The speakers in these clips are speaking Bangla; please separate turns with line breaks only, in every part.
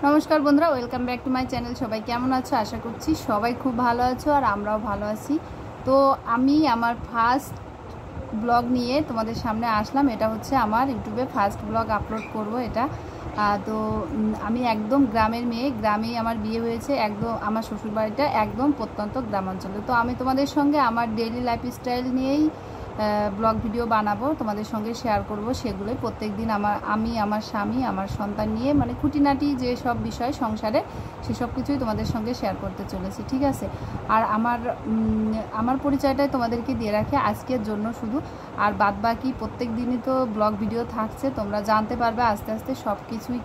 নমস্কার বন্ধুরা, welcome back to my channel. সবাই কেমন আছো? আশা করছি সবাই খুব ভালো আছো আর আমরাও ভালো আছি। তো আমি আমার ফার্স্ট ব্লগ নিয়ে তোমাদের সামনে আসলাম। এটা হচ্ছে আমার ইউটিউবে ফার্স্ট ব্লগ আপলোড করব এটা। তো আমি একদম গ্রামের মেয়ে, গ্রামেই আমার বিয়ে হয়েছে। একদম আমার শ্বশুরবাড়িটা একদম প্রত্যন্ত গ্রামাঞ্চলে। তো আমি তোমাদের সঙ্গে আমার ডেইলি লাইফস্টাইল নিয়েই ব্লগ ভিডিও বানাবো, তোমাদের সঙ্গে শেয়ার করব। সেগুলোই প্রত্যেক দিন আমি আমার স্বামী আমার সন্তান নিয়ে মানে খুঁটিনাটি যে সব বিষয় সংসারে সেসব কিছুই তোমাদের সঙ্গে শেয়ার করতে চলেছি, ঠিক আছে। আর আমার পরিচয়টাই তোমাদেরকে দিয়ে রাখে আজকের জন্য শুধু। আর বাদ বাকি প্রত্যেক দিনই তো ব্লগ ভিডিও থাকছে, তোমরা জানতে পারবে আস্তে আস্তে সব কিছুই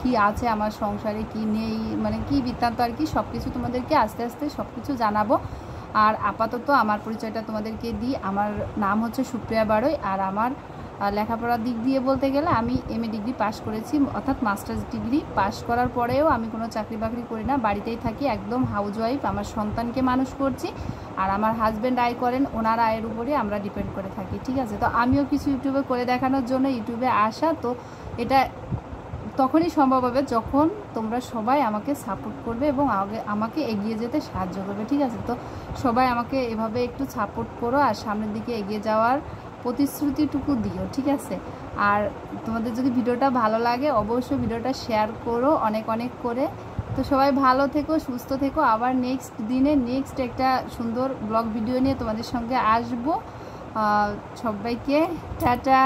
কি আছে আমার সংসারে, কি নেই, মানে কি বৃত্তান্ত আর কি, সব কিছু তোমাদেরকে আস্তে আস্তে সব কিছু জানাবো। আর আপাতত আমার পরিচয়টা তোমাদেরকে দিই। আমার নাম হচ্ছে সুপ্রিয়া বাড়ই। আর আমার লেখাপড়ার দিক দিয়ে বলতে গেলে আমি MA ডিগ্রি পাশ করেছি, অর্থাৎ মাস্টার্স ডিগ্রি পাশ করার পরেও আমি কোনো চাকরি বাকরি করি না, বাড়িতেই থাকি, একদম হাউসওয়াইফ। আমার সন্তানকে মানুষ করছি আর আমার হাজব্যান্ড আয় করেন, ওনার আয়ের উপরে আমরা ডিপেন্ড করে থাকি, ঠিক আছে। তো আমিও কিছু ইউটিউবে করে দেখানোর জন্য ইউটিউবে আসা। তো এটা তখনই সম্ভব হবে যখন তোমরা সবাই আমাকে সাপোর্ট করবে এবং আমাকে এগিয়ে যেতে সাহায্য করবে, ঠিক আছে। তো সবাই আমাকে এভাবে একটু সাপোর্ট করো আর সামনের দিকে এগিয়ে যাওয়ার প্রতিশ্রুতিটুকু দিও, ঠিক আছে। আর তোমাদের যদি ভিডিওটা ভালো লাগে অবশ্যই ভিডিওটা শেয়ার করো অনেক অনেক করে। তো সবাই ভালো থেকো, সুস্থ থেকো। আবার নেক্সট দিনে নেক্সট একটা সুন্দর ব্লগ ভিডিও নিয়ে তোমাদের সঙ্গে আসবো। সবাইকে টাটা।